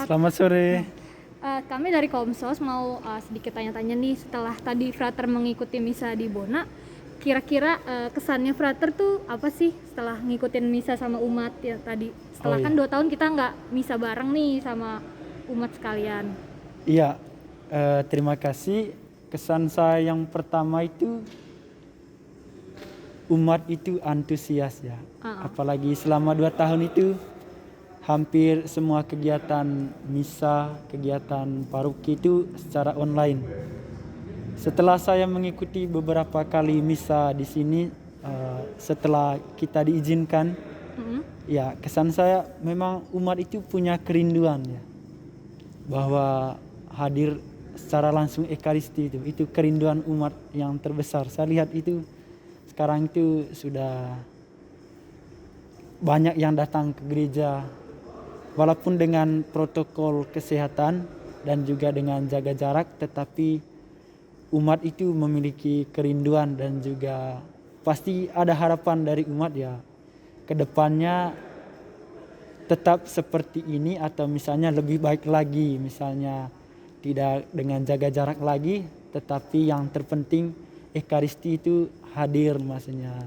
Selamat sore. Kami dari Komsos mau sedikit tanya-tanya nih, setelah tadi Frater mengikuti misa di Bona, kira-kira kesannya Frater tuh apa sih setelah ngikutin misa sama umat ya tadi? Setelah kan 2 tahun kita nggak misa bareng nih sama umat sekalian. Iya, terima kasih. Kesan saya yang pertama itu umat itu antusias ya. Apalagi selama 2 tahun itu hampir semua kegiatan misa, kegiatan paroki itu secara online. Setelah saya mengikuti beberapa kali misa di sini, setelah kita diizinkan, ya kesan saya memang umat itu punya kerinduan ya, bahwa hadir secara langsung Ekaristi itu kerinduan umat yang terbesar. Saya lihat itu sekarang itu sudah banyak yang datang ke gereja, walaupun dengan protokol kesehatan dan juga dengan jaga jarak, tetapi umat itu memiliki kerinduan dan juga pasti ada harapan dari umat ya, kedepannya tetap seperti ini atau misalnya lebih baik lagi, misalnya tidak dengan jaga jarak lagi, tetapi yang terpenting Ekaristi itu hadir, maksudnya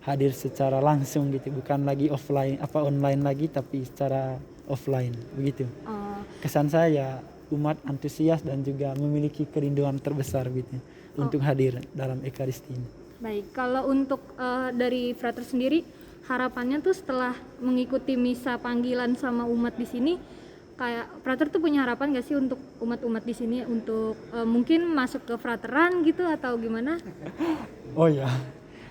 hadir secara langsung gitu, bukan lagi offline online lagi, tapi secara offline begitu. Kesan saya umat antusias dan juga memiliki kerinduan terbesar gitu untuk hadir dalam Ekaristi ini. Baik, kalau untuk dari Frater sendiri, harapannya tuh setelah mengikuti misa panggilan sama umat di sini, kayak Frater tuh punya harapan gak sih untuk umat-umat di sini untuk mungkin masuk ke frateran gitu atau gimana? Oh ya,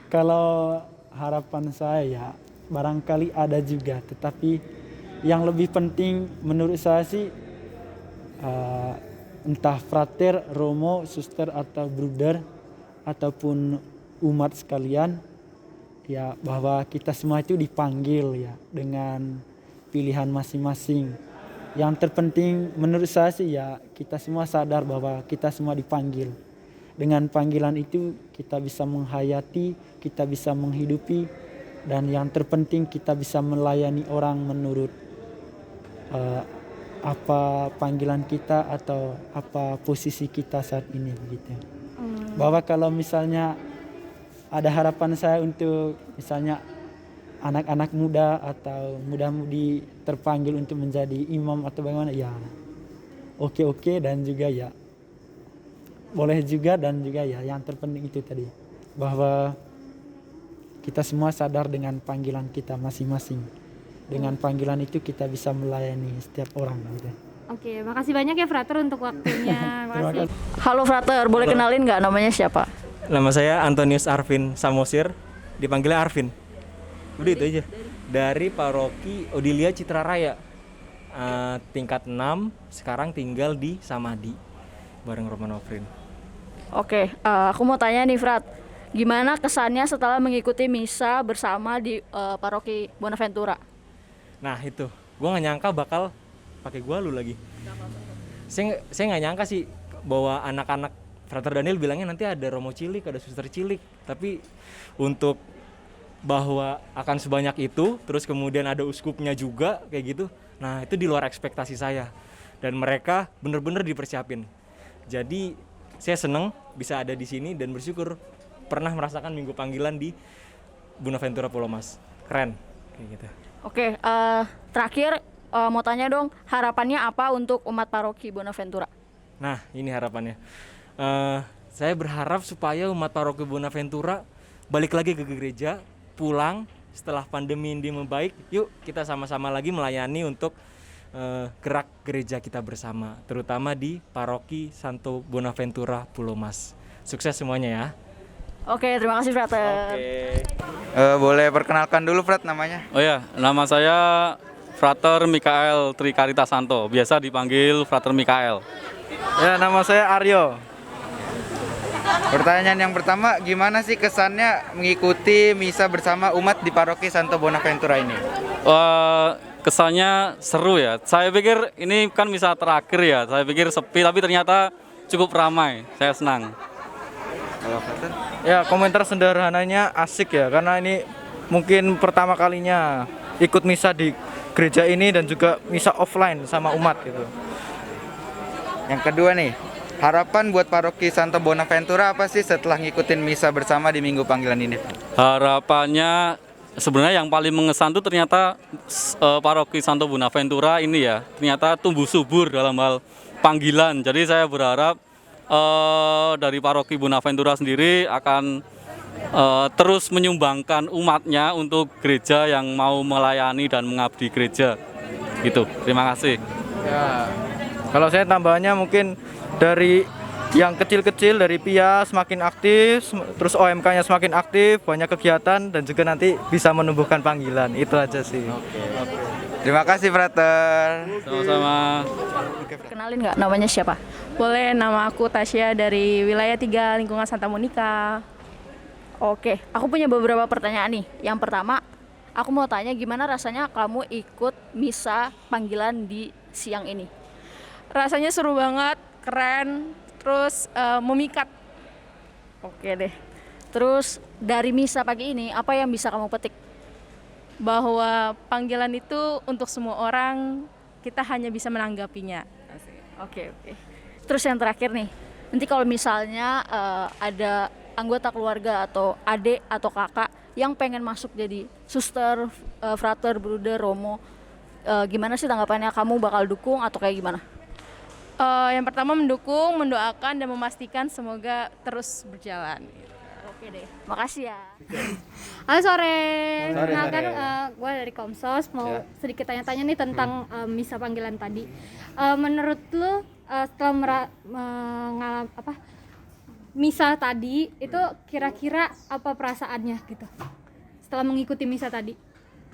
kalau harapan saya ya barangkali ada juga, tetapi yang lebih penting menurut saya sih entah frater, romo, suster atau bruder ataupun umat sekalian ya, bahwa kita semua itu dipanggil ya dengan pilihan masing-masing. Yang terpenting menurut saya sih ya, kita semua sadar bahwa kita semua dipanggil. Dengan panggilan itu kita bisa menghayati, kita bisa menghidupi, dan yang terpenting kita bisa melayani orang menurut apa panggilan kita atau apa posisi kita saat ini begitu. Bahwa kalau misalnya ada harapan saya untuk misalnya anak-anak muda atau muda-mudi terpanggil untuk menjadi imam atau bagaimana ya, oke dan juga ya boleh juga, dan juga ya yang terpenting itu tadi bahwa kita semua sadar dengan panggilan kita masing-masing. Dengan panggilan itu kita bisa melayani setiap orang gitu. Oke, makasih banyak ya Frater untuk waktunya. Makasih. Halo Frater, boleh kenalin nggak namanya siapa? Nama saya Antonius Arvin Samosir, dipanggilnya Arvin. Udah itu aja. Dari Paroki Odilia Citra Raya, tingkat 6, sekarang tinggal di Samadi bareng Roman Ofrin. Oke, aku mau tanya nih Frat, gimana kesannya setelah mengikuti misa bersama di Paroki Bonaventura? Nah itu, gue nggak nyangka bakal pakai gua lu lagi. Saya nggak nyangka sih bahwa anak-anak Frater Daniel bilangnya nanti ada romo cilik, ada suster cilik, tapi untuk bahwa akan sebanyak itu, terus kemudian ada uskupnya juga kayak gitu. Nah itu di luar ekspektasi saya, dan mereka bener-bener dipersiapin. Jadi saya seneng bisa ada di sini dan bersyukur pernah merasakan minggu panggilan di Bonaventura Pulau Mas. Keren kayak gitu. Oke, terakhir mau tanya dong, harapannya apa untuk umat Paroki Bonaventura? Nah ini harapannya, saya berharap supaya umat Paroki Bonaventura balik lagi ke gereja, pulang setelah pandemi ini membaik. Yuk kita sama-sama lagi melayani untuk gerak gereja kita bersama, terutama di Paroki Santo Bonaventura Pulau Mas. Sukses semuanya ya. Oke, terima kasih Frater. Boleh perkenalkan dulu Frat namanya? Oh ya, nama saya Frater Mikael Trikaritasanto, biasa dipanggil Frater Mikael. Ya, nama saya Aryo. Pertanyaan yang pertama, gimana sih kesannya mengikuti misa bersama umat di Paroki Santo Bonaventura ini? Kesannya seru ya. Saya pikir ini kan misa terakhir ya. Saya pikir sepi, tapi ternyata cukup ramai. Saya senang. Kalau Frater? Ya, komentar sederhananya asik ya, karena ini mungkin pertama kalinya ikut misa di gereja ini dan juga misa offline sama umat gitu. Yang kedua nih, harapan buat paroki Santo Bonaventura apa sih setelah ngikutin misa bersama di Minggu Panggilan ini? Harapannya sebenarnya yang paling mengesan tuh ternyata paroki Santo Bonaventura ini ya, ternyata tumbuh subur dalam hal panggilan. Jadi saya berharap dari paroki Bonaventura sendiri akan terus menyumbangkan umatnya untuk gereja yang mau melayani dan mengabdi gereja. Gitu. Terima kasih. Ya. Kalau saya tambahannya mungkin dari yang kecil-kecil dari PIA semakin aktif, terus OMK-nya semakin aktif, banyak kegiatan dan juga nanti bisa menumbuhkan panggilan. Itu aja sih. Terima kasih, Frater. Sama-sama. Kenalin nggak namanya siapa? Boleh, nama aku Tasya dari wilayah 3 lingkungan Santa Monica. Oke, aku punya beberapa pertanyaan nih. Yang pertama, aku mau tanya gimana rasanya kamu ikut misa panggilan di siang ini? Rasanya seru banget, keren, terus memikat. Oke deh. Terus dari misa pagi ini, apa yang bisa kamu petik? Bahwa panggilan itu untuk semua orang, kita hanya bisa menanggapinya. Oke. Terus yang terakhir nih, nanti kalau misalnya ada anggota keluarga atau adik atau kakak yang pengen masuk jadi suster, frater, bruder, romo, gimana sih tanggapannya? Kamu bakal dukung atau kayak gimana? Yang pertama mendukung, mendoakan, dan memastikan semoga terus berjalan. Oke deh, makasih ya. Halo sore. Sore, Nah sore. kan gue dari Komsos mau Ya. sedikit tanya-tanya nih tentang misa panggilan tadi. Menurut lu setelah misa tadi itu kira-kira apa perasaannya gitu? Setelah mengikuti misa tadi?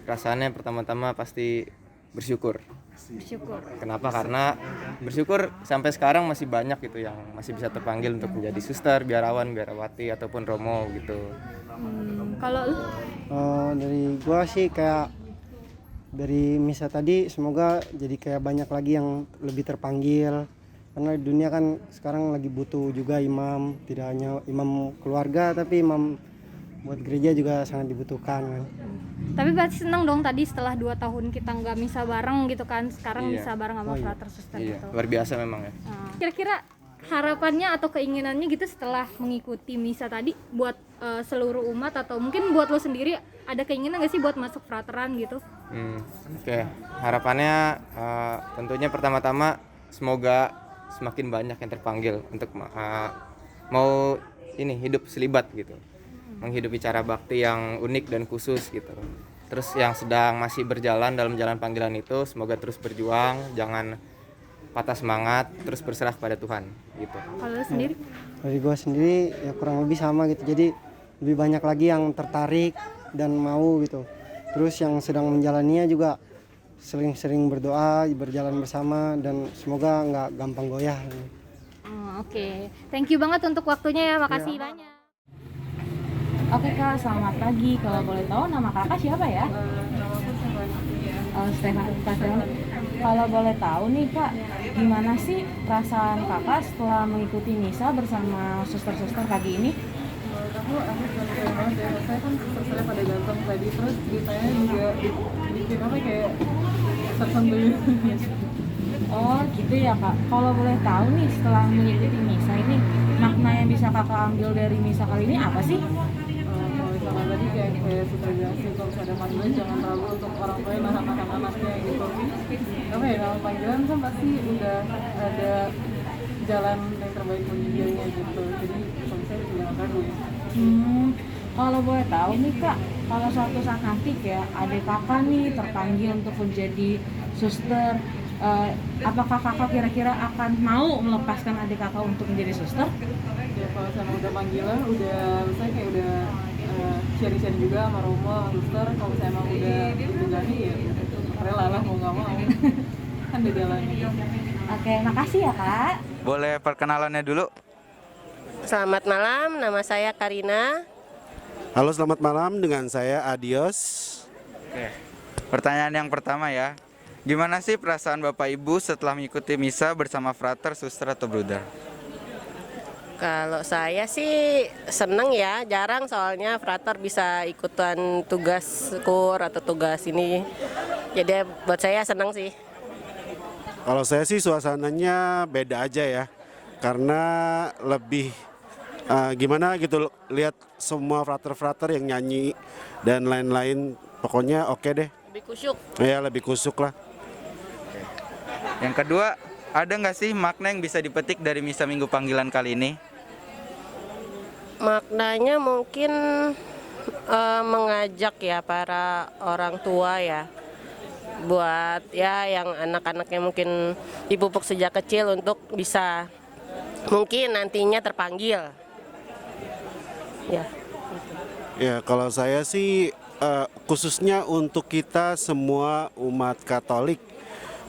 Rasanya pertama-tama pasti bersyukur. Bersyukur. Kenapa? Karena bersyukur sampai sekarang masih banyak gitu yang masih bisa terpanggil untuk menjadi suster, biarawan, biarawati ataupun romo gitu. Kalau lu? Dari gua sih kayak dari misa tadi semoga jadi kayak banyak lagi yang lebih terpanggil, karena di dunia kan sekarang lagi butuh juga imam, tidak hanya imam keluarga tapi imam buat gereja juga sangat dibutuhkan kan. Tapi berarti senang dong tadi setelah 2 tahun kita nggak misa bareng gitu kan, sekarang Iya. misa bareng sama Oh iya. frater suster Iya, gitu. luar biasa memang ya. Kira-kira harapannya atau keinginannya gitu setelah mengikuti misa tadi buat seluruh umat atau mungkin buat lo sendiri ada keinginan gak sih buat masuk frateran gitu? Oke. Harapannya tentunya pertama-tama semoga semakin banyak yang terpanggil untuk mau ini hidup selibat gitu. Menghidupi cara bakti yang unik dan khusus gitu. Terus yang sedang masih berjalan dalam jalan panggilan itu semoga terus berjuang, jangan patah semangat, terus berserah kepada Tuhan gitu. Kalau lo sendiri? Dari gua sendiri ya kurang lebih sama gitu, jadi lebih banyak lagi yang tertarik dan mau gitu. Terus yang sedang menjalaninya juga sering-sering berdoa, berjalan bersama, dan semoga nggak gampang goyah. Oke. Thank you banget untuk waktunya ya, makasih banyak. Oke Kak, selamat pagi. Kalau boleh tahu nama kakak siapa ya? Stefan. Kalau boleh tahu nih Kak, gimana sih perasaan kakak setelah mengikuti misa bersama suster-suster pagi ini? Saya kan susternya pada datang tadi, terus ceritanya juga bikin apa kayak tersentuh. Oh gitu ya Kak. Kalau boleh tahu nih setelah mengikuti misa ini, makna yang bisa kakak ambil dari misa kali ini apa sih? Kalau misalnya tadi kayak suster bilang sih, kalau ada panggilan jangan ragu untuk orang tua yang nahan anaknya gitu. Apa ya, kalau panggilan kan pasti udah ada jalan yang terbaik bagi dirinya gitu. Jadi kalau misalnya jangan ragu. Kalau boleh tahu nih Kak, kalau suatu saat nanti kayak adik kakak nih terpanggil untuk menjadi suster, apakah kakak kira-kira akan mau melepaskan adik kakak untuk menjadi suster? Ya kalau sama udah panggilan, udah misalnya kayak udah sharing-sharing juga sama Romo, sama suster. Kalau misalnya emang udah ditunggangi ya rela lah mau nggak mau. Kan udah jalannya. Oke, makasih ya Kak. Boleh perkenalannya dulu? Selamat malam, nama saya Karina. Halo, selamat malam, dengan saya Adios. Oke. Pertanyaan yang pertama ya. Gimana sih perasaan Bapak Ibu setelah mengikuti misa bersama frater, suster atau bruder? Kalau saya sih seneng ya, jarang soalnya frater bisa ikutan tugas kur atau tugas ini. Jadi buat saya senang sih. Kalau saya sih suasananya beda aja ya, karena lebih gimana gitu lihat semua frater-frater yang nyanyi dan lain-lain, pokoknya oke deh. Lebih kusyuk. Ya lebih kusuk lah. Yang kedua, ada nggak sih makna yang bisa dipetik dari misa Minggu Panggilan kali ini? Maknanya mungkin mengajak ya para orang tua ya, buat ya yang anak-anaknya mungkin dipupuk sejak kecil untuk bisa mungkin nantinya terpanggil. Ya. Ya kalau saya sih khususnya untuk kita semua umat Katolik,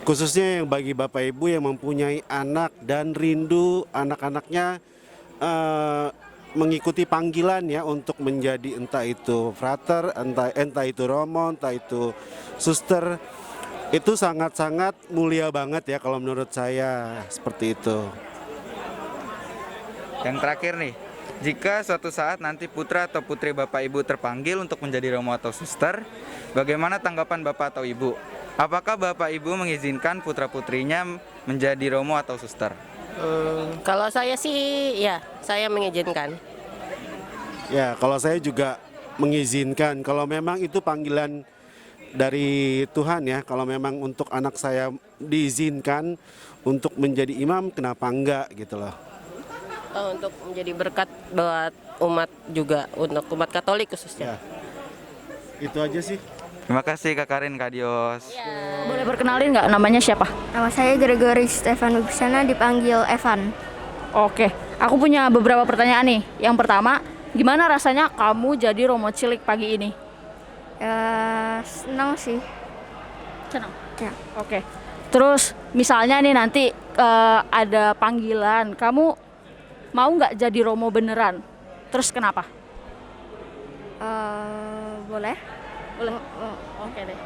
khususnya yang bagi Bapak Ibu yang mempunyai anak dan rindu anak-anaknya mengikuti panggilan ya untuk menjadi entah itu frater, entah itu romo, entah itu suster, itu sangat-sangat mulia banget ya kalau menurut saya, seperti itu. Yang terakhir nih, jika suatu saat nanti putra atau putri Bapak Ibu terpanggil untuk menjadi romo atau suster, bagaimana tanggapan Bapak atau Ibu? Apakah Bapak Ibu mengizinkan putra-putrinya menjadi romo atau suster? Kalau saya sih ya, saya mengizinkan. Ya, kalau saya juga mengizinkan. Kalau memang itu panggilan dari Tuhan ya, kalau memang untuk anak saya diizinkan untuk menjadi imam, kenapa enggak gitu loh. Untuk menjadi berkat buat umat juga, untuk umat Katolik khususnya. Ya. Itu aja sih. Terima kasih Kak Karin, Kak Dios. Boleh perkenalin nggak namanya siapa? Nama saya Gregory Stefan Wibiksana, dipanggil Evan. Oke, aku punya beberapa pertanyaan nih. Yang pertama, gimana rasanya kamu jadi romo cilik pagi ini? Senang sih. Senang? Ya. Oke. Terus misalnya nih nanti ada panggilan, kamu mau nggak jadi romo beneran? Terus kenapa? Boleh? Boleh. Oke deh.